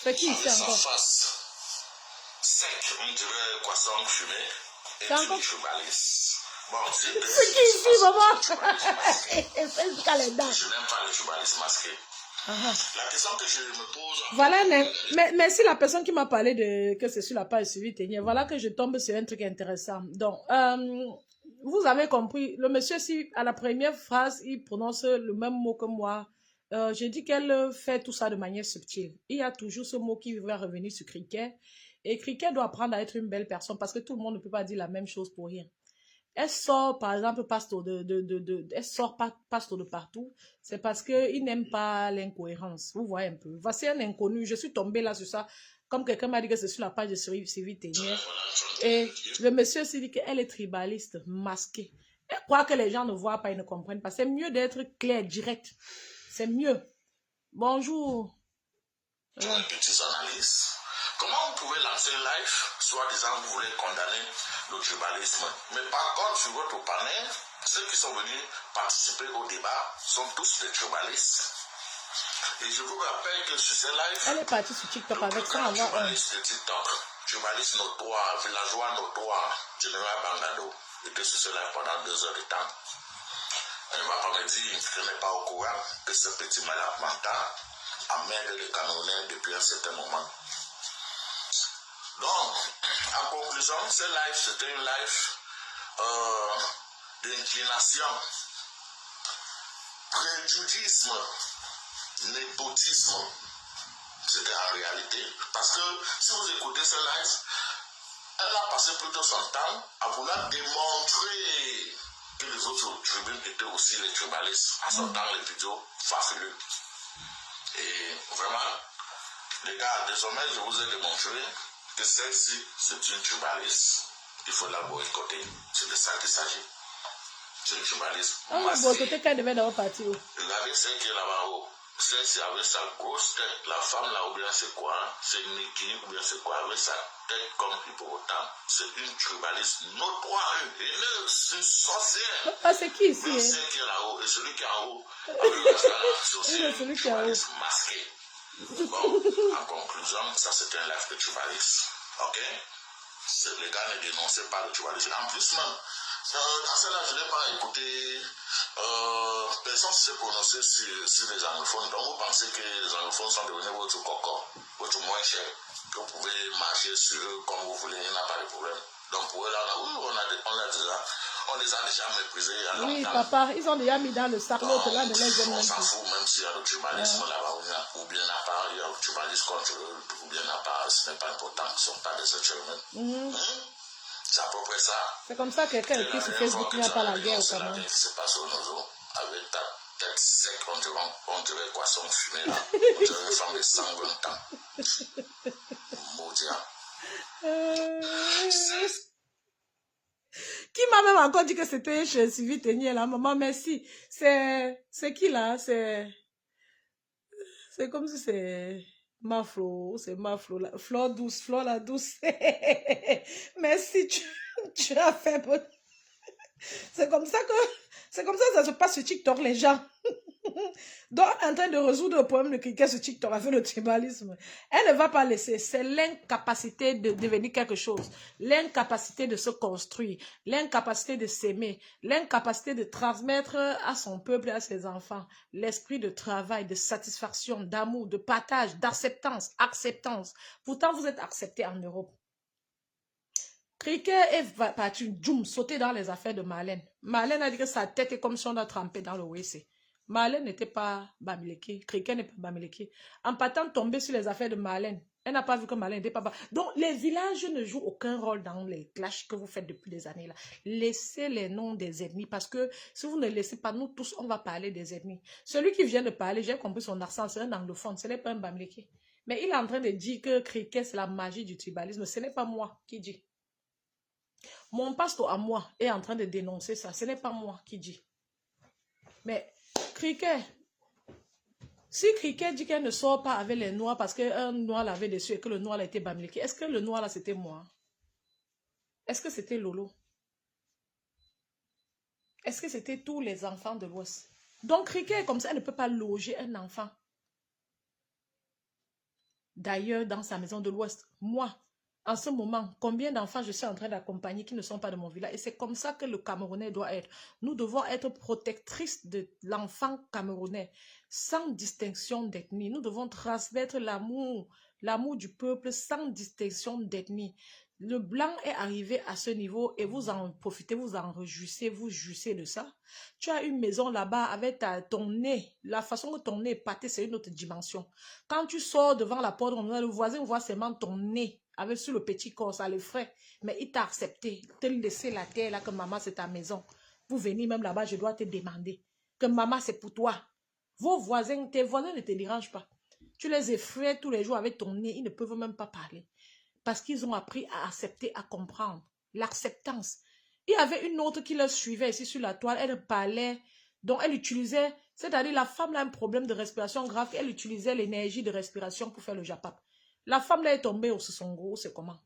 C'est qui ici Avec sa encore? face sec, on dirait poisson fumé. Et C'est tu encore? dis Chubalis. Bon, c'est C'est qui ici, maman? C'est qu'à les dents. Je n'aime pas le Chubalis masqué. Uh-huh. La question que je me pose... Voilà, merci la personne qui m'a parlé de que c'est sur la page suivie Ténier. Voilà que je tombe sur un truc intéressant. Donc, vous avez compris, le monsieur, si à la première phrase, il prononce le même mot que moi, j'ai dit qu'elle fait tout ça de manière subtile. Il y a toujours ce mot qui va revenir sur Cricket. Et Cricket doit apprendre à être une belle personne parce que tout le monde ne peut pas dire la même chose pour rien. Elle sort, par exemple, pasto elle sort pasto de partout. C'est parce qu'il n'aime pas l'incohérence. Vous voyez un peu. Voici un inconnu. Je suis tombée là sur ça. Comme quelqu'un m'a dit que c'est sur la page de Sylvie Ténier. Et le monsieur s'est dit qu'elle est tribaliste, masquée. Elle croit que les gens ne voient pas et ne comprennent pas. C'est mieux d'être clair, direct. C'est mieux. Bonjour. Voilà. Petites analyses. Comment vous pouvez lancer un live, soi-disant vous voulez condamner le tribalisme, mais par contre sur votre panel, ceux qui sont venus participer au débat sont tous des tribalistes. Et je vous rappelle que sur ces lives, elle est partie sur TikTok avec ça. Tribaliste de TikTok, tribaliste notoire, villageois notoire, général Bangado, était sur ce live pendant 2 heures de temps. Elle ne va pas me dire qu'elle n'est pas au courant que ce petit malade mental emmène les canonniers depuis un certain moment. Donc, en conclusion, ce live, c'était une live d'inclination, préjudice, népotisme. C'était en réalité. Parce que si vous écoutez ce live, elle a passé plutôt son temps à vouloir démontrer que les autres tribunes étaient aussi les tribalistes, en sortant les vidéos farfelues. Et vraiment, les gars, désormais, je vous ai démontré que celle-ci, c'est une tribaliste. Il faut la boycotter. C'est de ça qu'il s'agit. C'est une tribaliste. On va boycotter quand elle devait dans partir. Regardez celle qui est là-bas haut. Celle-ci avec sa grosse tête. La femme là, ou bien c'est quoi? C'est une équilibre, ou bien c'est quoi? Avec sa tête comme hippopotame. C'est une tribaliste notoire, une haineuse, une sorcière. Ah, c'est qui ici? Même celle qui est là-haut et celui qui est en haut. Avec le reste là, c'est aussi une tribaliste masquée. Bon, en conclusion, ça c'est un live de tribalisme. Ok? Les gars ne dénonçaient pas le tribalisme. En plus, même, à cela, je n'ai pas écouté. Personne ne s'est prononcé sur les anglophones. Donc, vous pensez que les anglophones sont devenus votre coco, votre moins cher, que vous pouvez marcher sur eux comme vous voulez, il n'y a pas de problème. Donc, pour eux, là, oui, on les a déjà méprisés. Oui, papa, ils ont déjà mis dans le sac l'autre là de les aime. On s'en fout, même s'il y a le tribalisme là-bas, ou bien à part, il y a le tribalisme contre eux, ou bien à part, ce n'est pas important, ce ne sont pas des êtres humains. C'est à peu près ça. C'est comme ça que quelqu'un écrit sur Facebook, il n'y a pas la guerre au Cameroun. C'est la qui se passe au Nozo, avec ta tête sec, on dirait poisson fumé là, on dirait une femme de 120 ans. Maudit. Qui m'a même encore dit que c'était chez Sylvie Ténier là, maman, merci. C'est qui là? C'est comme si c'est Maflo, c'est Maflo, la Fleur douce, Fleur la douce. Merci, tu as fait. C'est comme ça que ça se passe sur TikTok, les gens. Donc, en train de résoudre le problème de quelqu'un sur TikTok avec le tribalisme. Elle ne va pas laisser. C'est l'incapacité de devenir quelque chose. L'incapacité de se construire. L'incapacité de s'aimer. L'incapacité de transmettre à son peuple et à ses enfants l'esprit de travail, de satisfaction, d'amour, de partage, d'acceptance, acceptance. Pourtant, vous êtes acceptés en Europe. Cricket est parti sauter dans les affaires de Marlène. Marlène a dit que sa tête est comme si on a trempé dans le WC. Marlène n'était pas Bamileke. Cricket n'est pas Bamileke. En partant tomber sur les affaires de Marlène, elle n'a pas vu que Marlène n'était pas... Donc, les villages ne jouent aucun rôle dans les clashs que vous faites depuis des années là. Laissez les noms des ennemis parce que si vous ne laissez pas, nous tous, on va parler des ennemis. Celui qui vient de parler, j'ai compris son accent, c'est un anglophone, ce n'est pas un Bamileke. Mais il est en train de dire que Cricket, c'est la magie du tribalisme. Ce n'est pas moi qui dis. Mon pasteur à moi est en train de dénoncer ça. Ce n'est pas moi qui dis. Mais Cricket, si Cricket dit qu'elle ne sort pas avec les noirs parce qu'un noir l'avait dessus et que le noir a été bamileke, est-ce que le noir là c'était moi? Est-ce que c'était Lolo? Est-ce que c'était tous les enfants de l'Ouest? Donc Cricket comme ça, elle ne peut pas loger un enfant. d'ailleurs dans sa maison de l'Ouest. Moi, en ce moment, combien d'enfants je suis en train d'accompagner qui ne sont pas de mon village? Et c'est comme ça que le Camerounais doit être. Nous devons être protectrices de l'enfant camerounais, sans distinction d'ethnie. Nous devons transmettre l'amour, l'amour du peuple sans distinction d'ethnie. Le blanc est arrivé à ce niveau et vous en profitez, vous en réjouissez, vous jouissez de ça. Tu as une maison là-bas avec ton nez. La façon que ton nez est pâté, c'est une autre dimension. Quand tu sors devant la porte, le voisin voit seulement ton nez avec sur le petit corps, ça le ferait. Mais il t'a accepté, te laisser la terre là, que maman c'est ta maison. Vous venez même là-bas, je dois te demander que maman c'est pour toi. Vos voisins, tes voisins ne te dérangent pas. Tu les effraies tous les jours avec ton nez, ils ne peuvent même pas parler. Parce qu'ils ont appris à accepter, à comprendre. L'acceptance. Il y avait une autre qui leur suivait ici sur la toile, elle parlait, donc elle utilisait, c'est-à-dire la femme a un problème de respiration grave, elle utilisait l'énergie de respiration pour faire le japap. La femme là est tombée au Sosongo, c'est comment?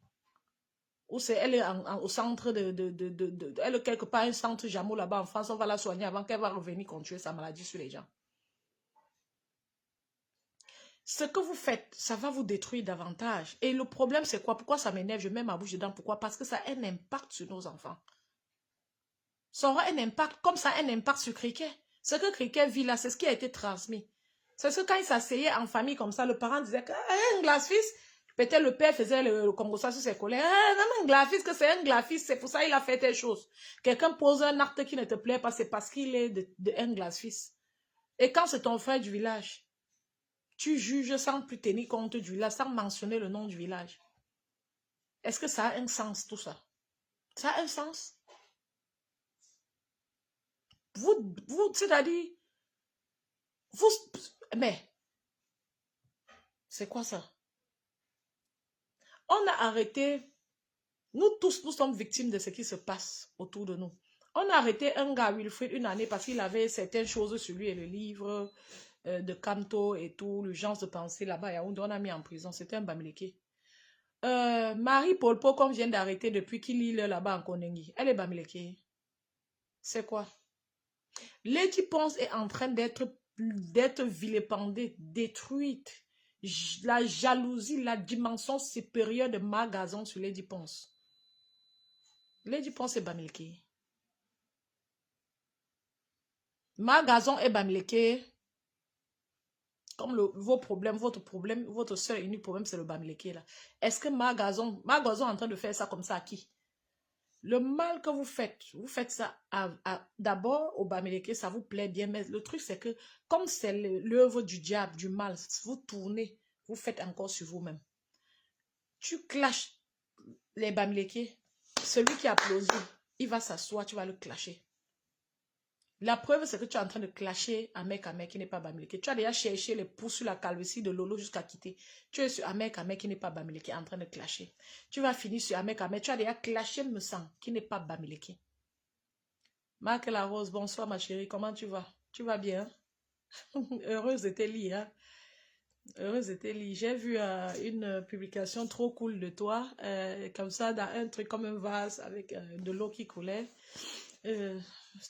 Ou c'est elle est au centre elle est quelque part un centre Jameau là-bas en France, on va la soigner avant qu'elle va revenir continuer sa maladie sur les gens. Ce que vous faites, ça va vous détruire davantage. Et le problème, c'est quoi? Pourquoi ça m'énerve? Je mets ma bouche dedans. Pourquoi? Parce que ça a un impact sur nos enfants. Ça aura un impact, comme ça a un impact sur Cricket. Ce que Cricket vit là, c'est ce qui a été transmis. C'est ce que quand il s'asseyait en famille comme ça, le parent disait que un glace-fils, peut-être le père faisait le Congo ça sur ses collègues. Un glace-fils, que c'est un glace-fils, c'est pour ça qu'il a fait telle chose. Quelqu'un pose un acte qui ne te plaît pas, c'est parce qu'il est de un glace-fils. Et quand c'est ton frère du village, tu juges sans plus tenir compte du village, sans mentionner le nom du village. Est-ce que ça a un sens tout ça? Ça a un sens? C'est-à-dire, mais, c'est quoi ça? On a arrêté, nous tous, nous sommes victimes de ce qui se passe autour de nous. On a arrêté un gars, Wilfried, une année parce qu'il avait certaines choses sur lui et le livre de Kanto et tout, l'urgence de penser là-bas, et on a mis en prison. C'était un Bamileke. Marie Polpo, comme vient d'arrêter depuis qu'il lit là-bas en Konengi, elle est Bamileke. C'est quoi? Lady Ponce est en train d'être vilipendée, détruite. La jalousie, la dimension supérieure de Magazon sur Lady Ponce. Lady Ponce est Bamileke. Magazon est Bamileke. Comme vos problèmes, votre seul et unique problème, c'est le Bamileke là. Est-ce que Magazon est en train de faire ça comme ça à qui? Le mal que vous faites ça d'abord au Bamileke, ça vous plaît bien, mais le truc c'est que comme c'est l'œuvre du diable, du mal, vous tournez, vous faites encore sur vous-même. Tu clashes les Bamileke, celui qui applaudit, il va s'asseoir, tu vas le clasher. La preuve, c'est que tu es en train de clasher Ahmed Ahmed qui n'est pas Bamileke. Tu as déjà cherché les pouces sur la calvitie de Lolo jusqu'à quitter. Tu es sur Ahmed Ahmed qui n'est pas Bamileke en train de clasher. Tu vas finir sur Ahmed Ahmed. Tu as déjà clashé me sens qui n'est pas Bamileke. Marc la Rose, bonsoir ma chérie. Comment tu vas? Tu vas bien? Heureuse de te lire. Hein? Heureuse de te lire. J'ai vu une publication trop cool de toi. Comme ça, dans un truc comme un vase avec de l'eau qui coulait.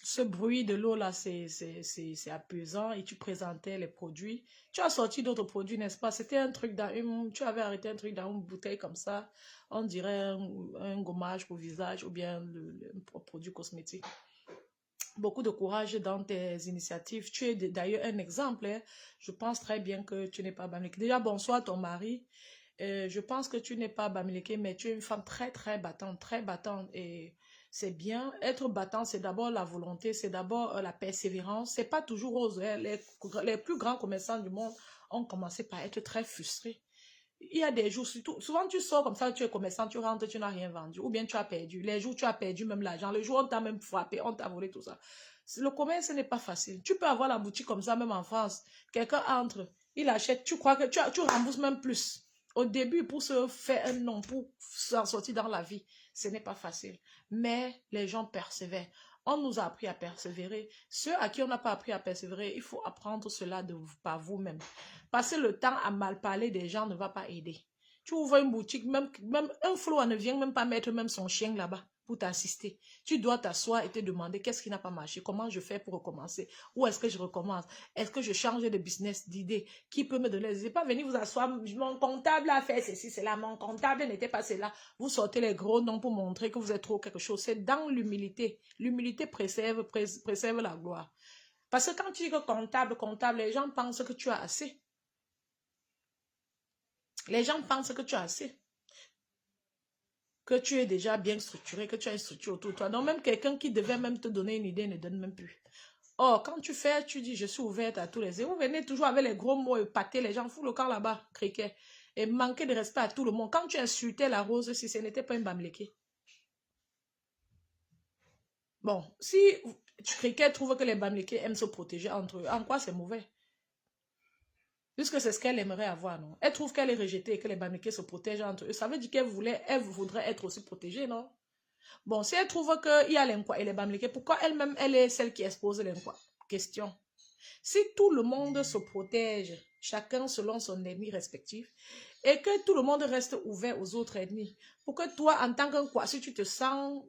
Ce bruit de l'eau là, c'est apaisant et tu présentais les produits. Tu as sorti d'autres produits, n'est-ce pas? C'était un truc dans une... Tu avais arrêté un truc dans une bouteille comme ça. On dirait un gommage pour visage ou bien un produit cosmétique. Beaucoup de courage dans tes initiatives. Tu es d'ailleurs un exemple. Hein. Je pense très bien que tu n'es pas Bamileke. Déjà, bonsoir ton mari. Je pense que tu n'es pas Bamileke, mais tu es une femme très, très battante. Très battante et... C'est bien. Être battant, c'est d'abord la volonté, c'est d'abord la persévérance. C'est pas toujours rose. Hein. Les plus grands commerçants du monde ont commencé par être très frustrés. Il y a des jours, souvent tu sors comme ça, tu es commerçant, tu rentres, tu n'as rien vendu. Ou bien tu as perdu. Les jours, tu as perdu même l'argent. Le jour, on t'a même frappé, on t'a volé tout ça. Le commerce, ce n'est pas facile. Tu peux avoir la boutique comme ça, même en France. Quelqu'un entre, il achète, tu crois que tu rembourses même plus. Au début, pour se faire un nom, pour s'en sortir dans la vie, ce n'est pas facile. Mais les gens persévèrent. On nous a appris à persévérer. Ceux à qui on n'a pas appris à persévérer, il faut apprendre cela par vous-même. Passer le temps à mal parler des gens ne va pas aider. Tu ouvres une boutique, même un flot ne vient même pas mettre même son chien là-bas. pour t'assister. Tu dois t'asseoir et te demander qu'est-ce qui n'a pas marché, comment je fais pour recommencer, où est-ce que je recommence, est-ce que je change de business, d'idée, qui peut me donner les idées, pas venir vous asseoir, mon comptable a fait ceci, c'est là, mon comptable n'était pas cela, vous sortez les gros noms pour montrer que vous êtes trop quelque chose, c'est dans l'humilité. L'humilité préserve la gloire. Parce que quand tu dis que comptable, les gens pensent que tu as assez. Les gens pensent que tu as assez. Que tu es déjà bien structuré, que tu as une structure autour de toi. Donc même quelqu'un qui devait même te donner une idée ne donne même plus. Or, quand tu fais, tu dis, je suis ouverte à tous les... Et vous venez toujours avec les gros mots et pâter les gens, fous le camp là-bas, criquet. Et manquer de respect à tout le monde. Quand tu insultais la rose, si ce n'était pas une bamléké. Bon, si criquet trouve que les bamlékés aiment se protéger entre eux, en quoi c'est mauvais? Puisque c'est ce qu'elle aimerait avoir, non? Elle trouve qu'elle est rejetée et que les bamlékés se protègent entre eux. Ça veut dire elle voudrait être aussi protégée, non? Bon, si elle trouve qu'il y a l'enquoi et les bamlékés, pourquoi elle-même, elle est celle qui expose l'enquoi? Question. Si tout le monde se protège, chacun selon son ennemi respectif, et que tout le monde reste ouvert aux autres ennemis, pour que toi, en tant qu'un quoi, si tu te sens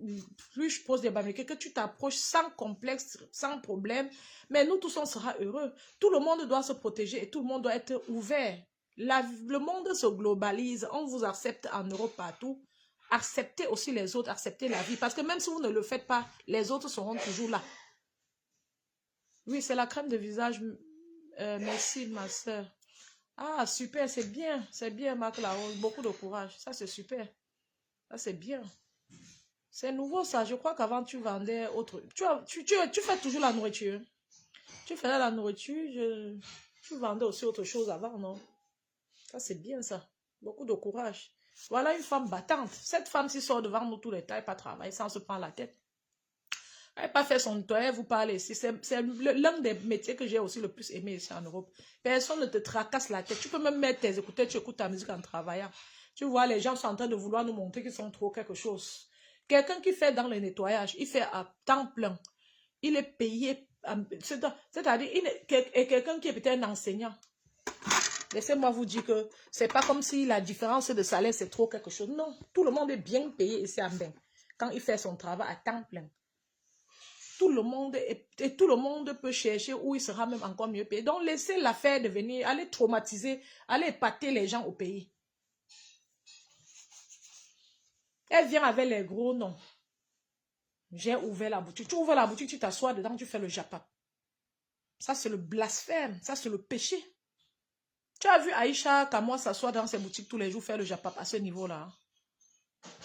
plus je pose des bamlékés, que tu t'approches sans complexe, sans problème, mais nous tous, on sera heureux. Tout le monde doit se protéger et tout le monde doit être ouvert. Le monde se globalise, on vous accepte en Europe partout. Acceptez aussi les autres, acceptez la vie, parce que même si vous ne le faites pas, les autres seront toujours là. Oui, c'est la crème de visage. Merci, ma soeur. Ah, super, c'est bien, Marc Larose. Beaucoup de courage. Ça, c'est super. Ça, c'est bien. C'est nouveau, ça. Je crois qu'avant, tu vendais autre. Tu fais toujours la nourriture. Tu faisais la nourriture. Tu vendais aussi autre chose avant, non? Ça, c'est bien, ça. Beaucoup de courage. Voilà une femme battante. Cette femme, qui sort devant nous tous les temps, elle pas travailler sans se prendre la tête. Elle n'a pas fait son toit, elle vous parle ici. C'est l'un des métiers que j'ai aussi le plus aimé ici en Europe. Personne ne te tracasse la tête. Tu peux même mettre tes écouteurs, tu écoutes ta musique en travaillant. Tu vois, les gens sont en train de vouloir nous montrer qu'ils sont trop quelque chose. Quelqu'un qui fait dans le nettoyage, il fait à temps plein. Il est payé, c'est-à-dire, quelqu'un qui est peut-être un enseignant. Laissez-moi vous dire que c'est pas comme si la différence de salaire, c'est trop quelque chose. Non, tout le monde est bien payé ici en Bain. Quand il fait son travail à temps plein. Tout le monde peut chercher où il sera même encore mieux payé. Donc, laissez l'affaire de venir, aller traumatiser, aller épater les gens au pays. Elle vient avec les gros noms. J'ai ouvert la boutique. Tu ouvres la boutique, tu t'assois dedans, tu fais le japap. Ça, c'est le blasphème. Ça, c'est le péché. Tu as vu Aïcha Kamoa s'asseoir dans ses boutiques tous les jours faire le japap à ce niveau-là.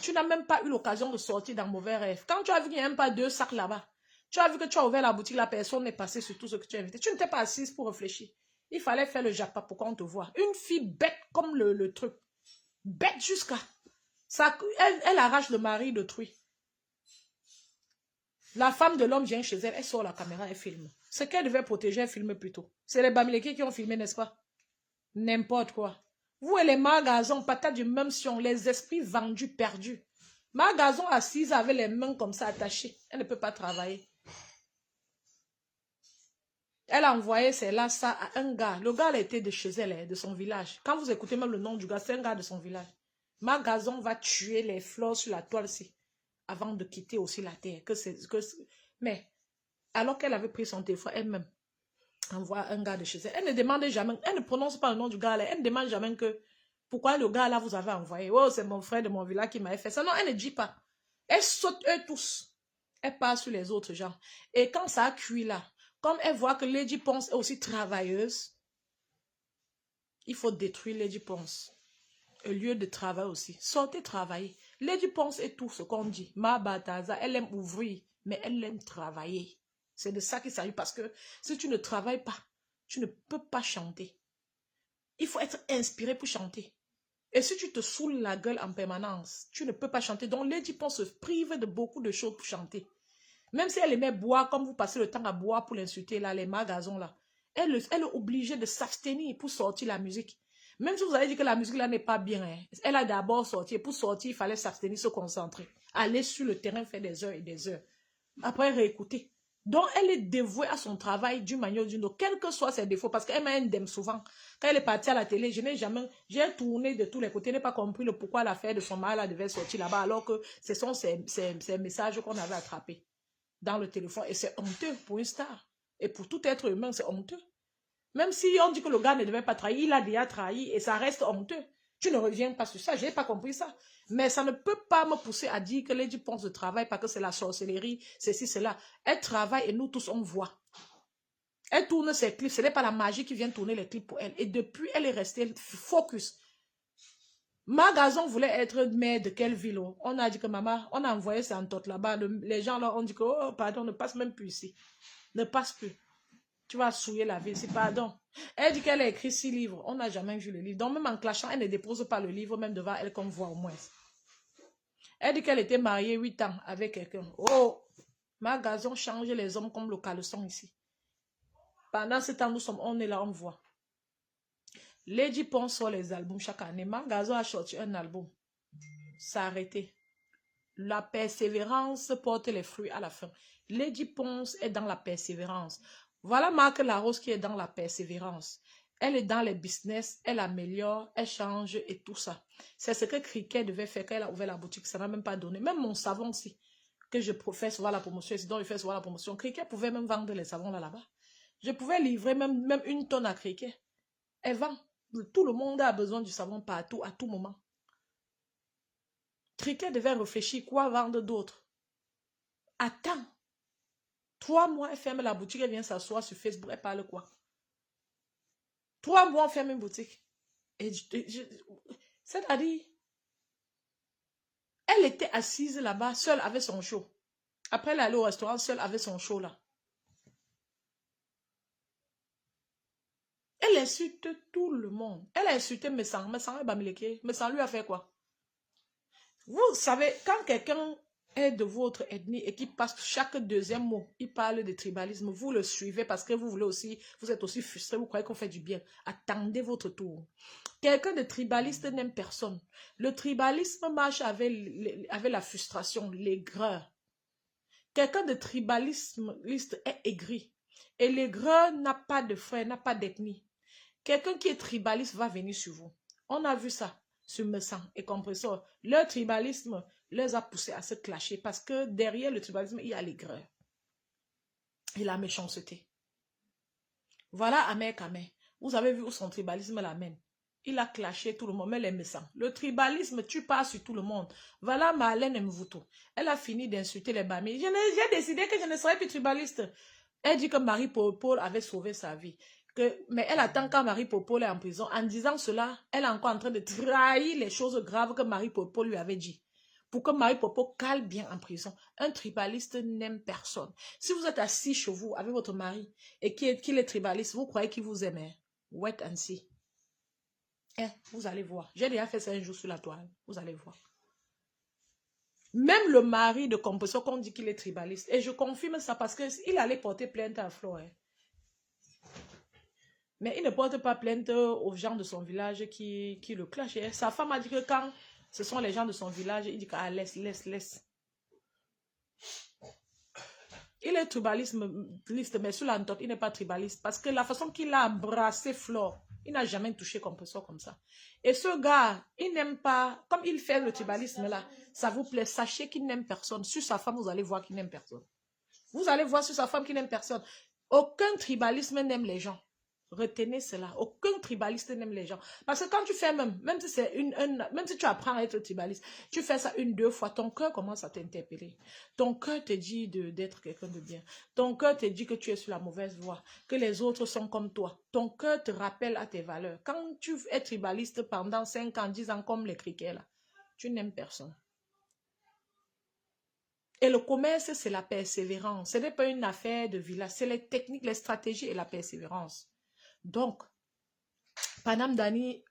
Tu n'as même pas eu l'occasion de sortir dans mauvais rêve. Quand tu as vu qu'il n'y a même pas 2 sacs là-bas, tu as vu que tu as ouvert la boutique, la personne n'est passée sur tout ce que tu as invité. Tu n'étais pas assise pour réfléchir. Il fallait faire le japa pour qu'on te voie. Une fille bête comme le truc. Bête jusqu'à... Elle arrache le mari d'autrui. La femme de l'homme vient chez elle, elle sort la caméra, elle filme. Ce qu'elle devait protéger, elle filme plutôt. C'est les Bamileke qui ont filmé, n'est-ce pas? N'importe quoi. Vous et les magasins, patates du même sion, les esprits vendus, perdus. Magasin assise avec les mains comme ça attachées. Elle ne peut pas travailler. Elle a envoyé ça à un gars. Le gars, elle était de chez elle, de son village. Quand vous écoutez même le nom du gars, c'est un gars de son village. Magasin va tuer les fleurs sur la toile-ci avant de quitter aussi la terre. Mais, alors qu'elle avait pris son téléphone, elle-même envoie un gars de chez elle. Elle ne demande jamais, elle ne prononce pas le nom du gars. Elle ne demande jamais que pourquoi le gars là vous avez envoyé. Oh, c'est mon frère de mon village qui m'avait fait ça. Non, elle ne dit pas. Elle saute eux tous. Elle passe sur les autres gens. Et quand ça a cuit là, comme elle voit que Lady Ponce est aussi travailleuse, il faut détruire Lady Ponce. Un lieu de travail aussi. Sortez travailler. Lady Ponce est tout ce qu'on dit. Ma Bataza, elle aime ouvrir, mais elle aime travailler. C'est de ça qu'il s'agit parce que si tu ne travailles pas, tu ne peux pas chanter. Il faut être inspiré pour chanter. Et si tu te saoules la gueule en permanence, tu ne peux pas chanter. Donc Lady Ponce se prive de beaucoup de choses pour chanter. Même si elle aimait boire, comme vous passez le temps à boire pour l'insulter, là, les magasins, là, elle est obligée de s'abstenir pour sortir la musique. Même si vous avez dit que la musique, là, n'est pas bien, hein, elle a d'abord sorti. Pour sortir, il fallait s'abstenir, se concentrer. Aller sur le terrain, faire des heures et des heures. Après, réécouter. Donc, elle est dévouée à son travail d'une manière ou d'une autre, quels que soient ses défauts, parce qu'elle m'aime souvent. Quand elle est partie à la télé, j'ai tourné de tous les côtés, je n'ai pas compris le pourquoi l'affaire de son mari devait sortir là-bas, alors que ce sont ces messages qu'on avait attrapés dans le téléphone. Et c'est honteux pour une star. Et pour tout être humain, c'est honteux. Même si on dit que le gars ne devait pas trahir, il a déjà trahi et ça reste honteux. Tu ne reviens pas sur ça, je n'ai pas compris ça. Mais ça ne peut pas me pousser à dire que Lady Ponce ne travaille pas, que c'est la sorcellerie, ceci, cela. Elle travaille et nous tous on voit. Elle tourne ses clips, ce n'est pas la magie qui vient tourner les clips pour elle. Et depuis, elle est restée focus. Ma Gazon voulait être maire de quelle ville? On a dit que maman, on a envoyé ça en tot là-bas. Les gens là ont dit que, oh pardon, ne passe même plus ici. Ne passe plus. Tu vas souiller la ville, c'est pardon. Elle dit qu'elle a écrit 6 livres. On n'a jamais vu le livre. Donc même en clashant, elle ne dépose pas le livre, même devant elle qu'on voit au moins. Elle dit qu'elle était mariée 8 ans avec quelqu'un. Oh, ma Gazon change les hommes comme le caleçon ici. Pendant ce temps, on est là, on voit. Lady Ponce sort les albums chaque année. Ma Gazon a sorti un album. Ça a arrêté. La persévérance porte les fruits à la fin. Lady Ponce est dans la persévérance. Voilà Marc Larose qui est dans la persévérance. Elle est dans les business, elle améliore, elle change et tout ça. C'est ce que Cricket devait faire quand elle a ouvert la boutique. Ça n'a même pas donné. Même mon savon aussi, que je fais souvent la promotion, dont je fais souvent la promotion. Cricket pouvait même vendre les savons là-bas. Je pouvais livrer même 1 tonne à Cricket. Elle vend. Tout le monde a besoin du savon partout, à tout moment. Cricket devait réfléchir quoi vendre d'autre. Attends. 3 mois, elle ferme la boutique, elle vient s'asseoir sur Facebook, elle parle quoi? 3 mois, on ferme une boutique. C'est-à-dire, elle était assise là-bas, seule avec son show. Après, elle est allée au restaurant, seule avec son show là. Elle insulte tout le monde. Elle a insulté Messan. Messan lui a fait quoi? Vous savez, quand quelqu'un est de votre ethnie et qui passe chaque 2e mot, il parle de tribalisme, vous le suivez parce que vous voulez aussi, vous êtes aussi frustré, vous croyez qu'on fait du bien. Attendez votre tour. Quelqu'un de tribaliste n'aime personne. Le tribalisme marche avec la frustration, l'aigreur. Quelqu'un de tribalisme est aigri. Et l'aigreur n'a pas de frère, n'a pas d'ethnie. Quelqu'un qui est tribaliste va venir sur vous. On a vu ça sur Messan et Compressor. Leur tribalisme les a poussés à se clasher parce que derrière le tribalisme, il y a l'aigreur et la méchanceté. Voilà Amer Kamer. Vous avez vu où son tribalisme l'amène. Il a clashé tout le monde, mais les Messans. Le tribalisme, tu passes sur tout le monde. Voilà Marlène Mvuto. Elle a fini d'insulter les Bami. J'ai décidé que je ne serais plus tribaliste. Elle dit que Marie Paul avait sauvé sa vie. Mais elle attend quand Marie Popol est en prison. En disant cela, elle est encore en train de trahir les choses graves que Marie Popol lui avait dit. Pour que Marie Popol cale bien en prison. Un tribaliste n'aime personne. Si vous êtes assis chez vous avec votre mari et qu'il est tribaliste, vous croyez qu'il vous aime. Wait and see. Vous allez voir. J'ai déjà fait ça un jour sur la toile. Vous allez voir. Même le mari de Composition qu'on dit qu'il est tribaliste. Et je confirme ça parce qu'il allait porter plainte à Flo. Mais il ne porte pas plainte aux gens de son village qui le clashent. Sa femme a dit que quand ce sont les gens de son village, il dit que laisse. Il est tribaliste, mais sur l'entote, il n'est pas tribaliste. Parce que la façon qu'il a embrassé Flore, il n'a jamais touché Compressor comme ça. Et ce gars, il n'aime pas, comme il fait le tribalisme là, ça vous plaît, sachez qu'il n'aime personne. Sur sa femme, vous allez voir qu'il n'aime personne. Vous allez voir sur sa femme qu'il n'aime personne. Aucun tribalisme n'aime les gens. Retenez cela. Aucun tribaliste n'aime les gens. Parce que quand tu fais même si c'est même si tu apprends à être tribaliste, tu fais ça 1, 2 fois, ton cœur commence à t'interpeller. Ton cœur te dit d'être quelqu'un de bien. Ton cœur te dit que tu es sur la mauvaise voie, que les autres sont comme toi. Ton cœur te rappelle à tes valeurs. Quand tu es tribaliste pendant 5 ans, 10 ans, comme les criquets là, tu n'aimes personne. Et le commerce, c'est la persévérance. Ce n'est pas une affaire de village, c'est les techniques, les stratégies et la persévérance. Donc, Panam Dani,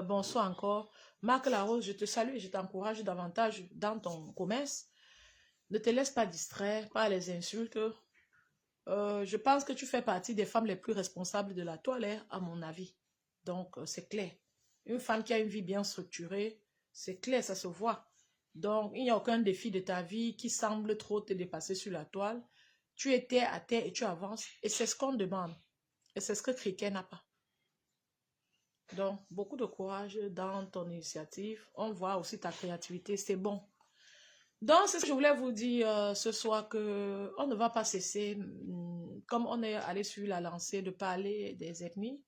bonsoir encore. Marc Larose, je te salue et je t'encourage davantage dans ton commerce. Ne te laisse pas distraire par les insultes. Je pense que tu fais partie des femmes les plus responsables de la toile, à mon avis. Donc, c'est clair. Une femme qui a une vie bien structurée, c'est clair, ça se voit. Donc, il n'y a aucun défi de ta vie qui semble trop te dépasser sur la toile. Tu es terre à terre et tu avances. Et c'est ce qu'on demande. Et c'est ce que Cricket n'a pas. Donc, beaucoup de courage dans ton initiative. On voit aussi ta créativité, c'est bon. Donc, c'est ce que je voulais vous dire ce soir, que on ne va pas cesser, comme on est allé sur la lancée de parler des ethnies.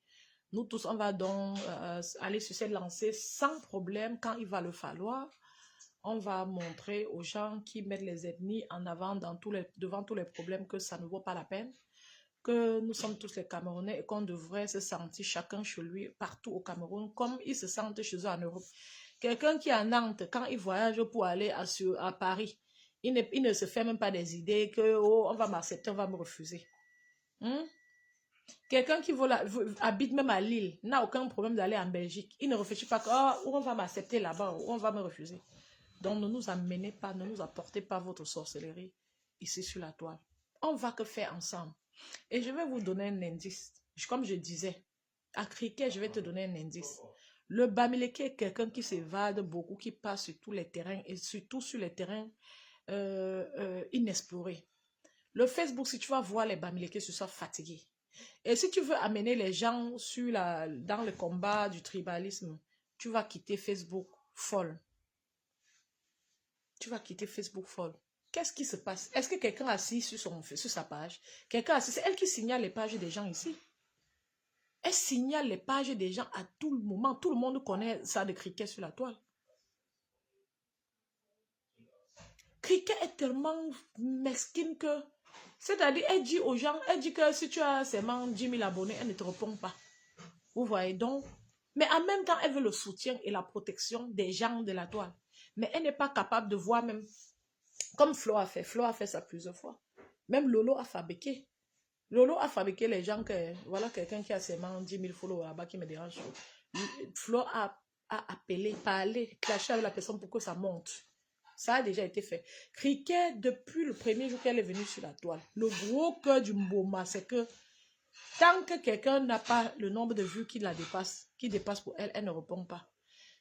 Nous tous, on va donc aller sur cette lancée sans problème quand il va le falloir. On va montrer aux gens qui mettent les ethnies en avant devant tous les problèmes que ça ne vaut pas la peine, que nous sommes tous les Camerounais et qu'on devrait se sentir chacun chez lui partout au Cameroun comme ils se sentent chez eux en Europe. Quelqu'un qui est à Nantes, quand il voyage pour aller à Paris, il ne se fait même pas des idées que oh, on va m'accepter, on va me refuser. Quelqu'un qui habite même à Lille n'a aucun problème d'aller en Belgique. Il ne réfléchit pas que oh, on va m'accepter là-bas ou on va me refuser. Donc ne nous amenez pas, ne nous apportez pas votre sorcellerie ici sur la toile. On va que faire ensemble. Et je vais vous donner un indice. Comme je disais, à Cricket, je vais te donner un indice. Le Bamileke est quelqu'un qui s'évade beaucoup, qui passe sur tous les terrains et surtout sur les terrains inexplorés. Le Facebook, si tu vas voir les Bamileke, tu seras fatigué. Et si tu veux amener les gens dans le combat du tribalisme, tu vas quitter Facebook folle. Tu vas quitter Facebook folle. Qu'est-ce qui se passe? Est-ce que quelqu'un assis sur sa page? Quelqu'un assis, c'est elle qui signale les pages des gens ici. Elle signale les pages des gens à tout le moment. Tout le monde connaît ça de Cricket sur la toile. Cricket est tellement mesquine que... C'est-à-dire, elle dit aux gens, elle dit que si tu as seulement 10 000 abonnés, elle ne te répond pas. Vous voyez donc? Mais en même temps, elle veut le soutien et la protection des gens de la toile. Mais elle n'est pas capable de voir même... Comme Flo a fait. Flo a fait ça plusieurs fois. Même Lolo a fabriqué. Lolo a fabriqué les gens que... Voilà quelqu'un qui a seulement 10 000 followers là-bas qui me dérange. Flo a appelé, parlé, clashé avec la personne pour que ça monte. Ça a déjà été fait. Cricket, depuis le premier jour qu'elle est venue sur la toile, le gros cœur du Mboma, c'est que tant que quelqu'un n'a pas le nombre de vues qui dépasse pour elle, elle ne répond pas.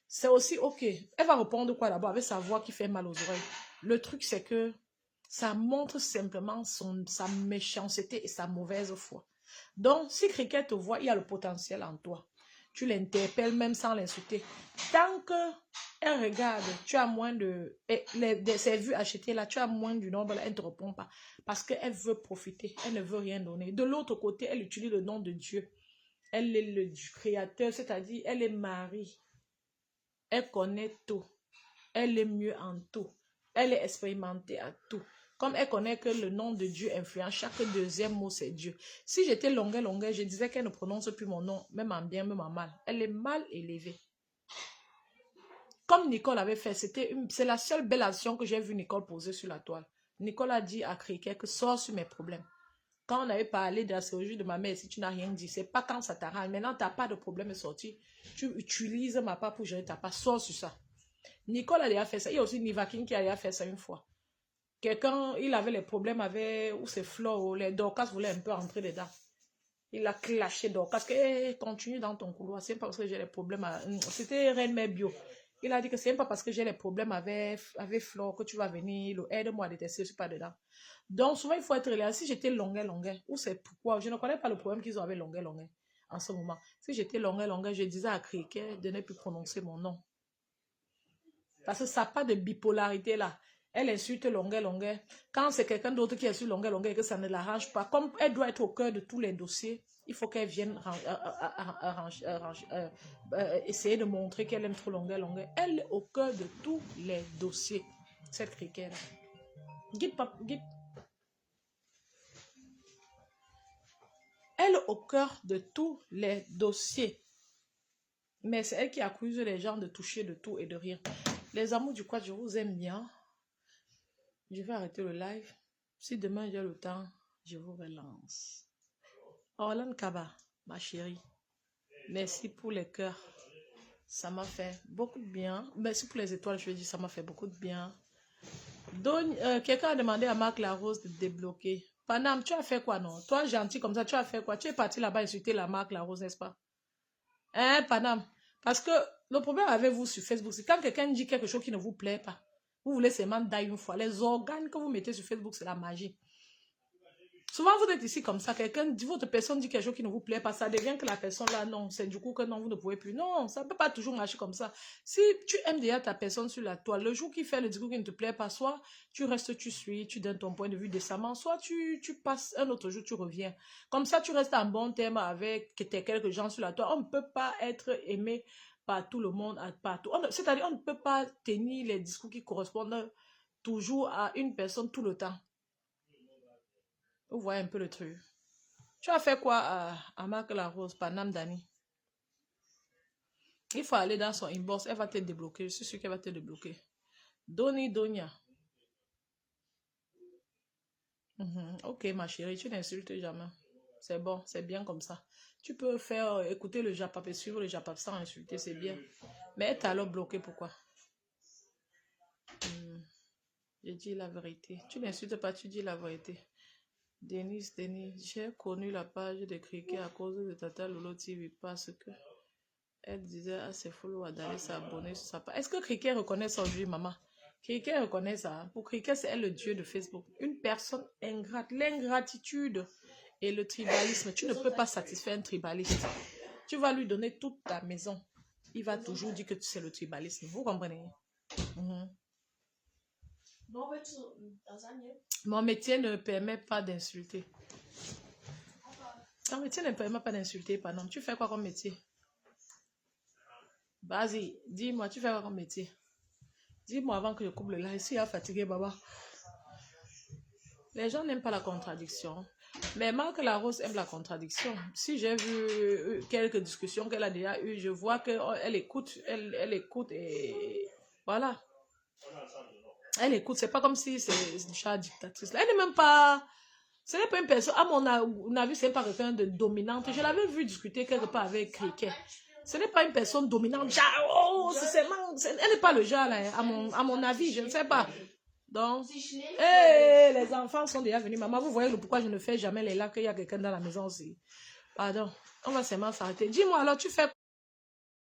C'est aussi ok. Elle va répondre quoi d'abord avec sa voix qui fait mal aux oreilles. Le truc, c'est que ça montre simplement sa méchanceté et sa mauvaise foi. Donc, si Cricket te voit, il y a le potentiel en toi. Tu l'interpelles même sans l'insulter. Tant qu'elle regarde, tu as moins de... Ses vues achetées là, tu as moins du nombre, elle ne te répond pas. Parce qu'elle veut profiter, elle ne veut rien donner. De l'autre côté, elle utilise le nom de Dieu. Elle est le créateur, c'est-à-dire elle est Marie. Elle connaît tout. Elle est mieux en tout. Elle est expérimentée à tout. Comme elle connaît que le nom de Dieu influence, chaque deuxième mot c'est Dieu. Si j'étais longueur, je disais qu'elle ne prononce plus mon nom, même en bien, même en mal. Elle est mal élevée. Comme Nicole avait fait, c'est la seule belle action que j'ai vu Nicole poser sur la toile. Nicole a dit à Cricket que sors sur mes problèmes. Quand on avait parlé de la chirurgie de ma mère, si tu n'as rien dit, c'est pas quand ça t'arrange. Maintenant, tu n'as pas de problème sorti. Tu utilises ma part pour gérer ta part. Sors sur ça. Nicole a déjà fait ça. Il y a aussi Nivakin qui a déjà fait ça une fois. Quelqu'un, il avait les problèmes avec, ou ses fleurs, les Dorcas voulaient un peu entrer dedans. Il a clashé Dorcas, que continue dans ton couloir, c'est pas parce que j'ai les problèmes. C'était Reine Mère Bio. Il a dit que c'est pas parce que j'ai les problèmes avec Flore que tu vas venir, aide-moi à détester, je suis pas dedans. Donc souvent il faut être là. Si j'étais longueur, ou c'est pourquoi, je ne connais pas le problème qu'ils ont avec longueur en ce moment. Si j'étais longueur, je disais à Cricket de ne plus prononcer mon nom. Parce que ça n'a pas de bipolarité là. Elle insulte longueur. Quand c'est quelqu'un d'autre qui insulte longueur et que ça ne l'arrange pas, comme elle doit être au cœur de tous les dossiers, il faut qu'elle vienne essayer de montrer qu'elle aime trop longueur. Elle est au cœur de tous les dossiers, cette Cricket là. Guide. Elle est au cœur de tous les dossiers. Mais c'est elle qui accuse les gens de toucher de tout et de rien. Les amours du quad, je vous aime bien. Je vais arrêter le live. Si demain j'ai le temps, je vous relance. Orlan Kaba, ma chérie, merci pour les cœurs. Ça m'a fait beaucoup de bien. Merci pour les étoiles, je veux dire, ça m'a fait beaucoup de bien. Quelqu'un a demandé à Marc Larose de débloquer. Panam, tu as fait quoi, non? Toi, gentil comme ça, tu as fait quoi? Tu es parti là-bas insulter la Marc Larose, n'est-ce pas? Hein, Panam? Parce que le problème avec vous sur Facebook, c'est quand quelqu'un dit quelque chose qui ne vous plaît pas. Vous voulez seulement dire une fois. Les organes que vous mettez sur Facebook, c'est la magie. Souvent, vous êtes ici comme ça, quelqu'un dit, votre personne dit quelque chose qui ne vous plaît pas, ça devient que la personne là, non, c'est du coup que non, vous ne pouvez plus. Non, ça ne peut pas toujours marcher comme ça. Si tu aimes déjà ta personne sur la toile, le jour qu'il fait le discours qui ne te plaît pas, soit tu restes, tu suis, tu donnes ton point de vue décemment, soit tu passes un autre jour, tu reviens. Comme ça, tu restes en bon terme avec quelques gens sur la toile. On ne peut pas être aimé par tout le monde, partout. C'est-à-dire, on ne peut pas tenir les discours qui correspondent toujours à une personne tout le temps. Vous voyez un peu le truc. Tu as fait quoi à Marc Larose, Panam Dani? Il faut aller dans son inbox. Elle va te débloquer. Je suis sûre qu'elle va te débloquer. Doni Donia. Ok, ma chérie, tu n'insultes jamais. C'est bon, c'est bien comme ça. Tu peux faire écouter le Japap et suivre le Japap sans insulter, c'est bien. Mais elle t'a alors bloqué, pourquoi? Je dis la vérité. Tu n'insultes pas, tu dis la vérité. Denis, j'ai connu la page de Cricket à cause de Tata Lolo TV parce que elle disait à ses followers d'aller s'abonner sur sa page. Est-ce que Cricket reconnaît ça aujourd'hui, maman? Cricket reconnaît ça. Pour Cricket, c'est elle le dieu de Facebook. Une personne ingrate. L'ingratitude et le tribalisme. Tu ne peux pas satisfaire un tribaliste. Tu vas lui donner toute ta maison. Il va toujours dire que c'est le tribalisme. Vous comprenez? Mon métier ne permet pas d'insulter. Ton métier ne permet pas d'insulter, pardon. Tu fais quoi comme métier? Vas-y, dis-moi, tu fais quoi comme métier? Dis-moi avant que je coupe le live. Si il a fatigué, Baba. Les gens n'aiment pas la contradiction. Mais Marc Larose aime la contradiction. Si j'ai vu quelques discussions qu'elle a déjà eues, je vois qu'elle écoute, elle écoute et voilà. Elle écoute, c'est pas comme si c'est une chat dictatrice. Elle n'est même pas... Ce n'est pas une personne, à mon avis, c'est pas quelqu'un de dominante. Je l'avais vu discuter quelque part avec Cricket. Ce n'est pas une personne dominante. Genre, elle n'est pas le genre, là, à mon avis, je ne sais pas. Donc, les enfants sont déjà venus. Maman, vous voyez pourquoi je ne fais jamais les lives, qu'il y a quelqu'un dans la maison aussi. Pardon, on va seulement s'arrêter. Dis-moi alors, tu fais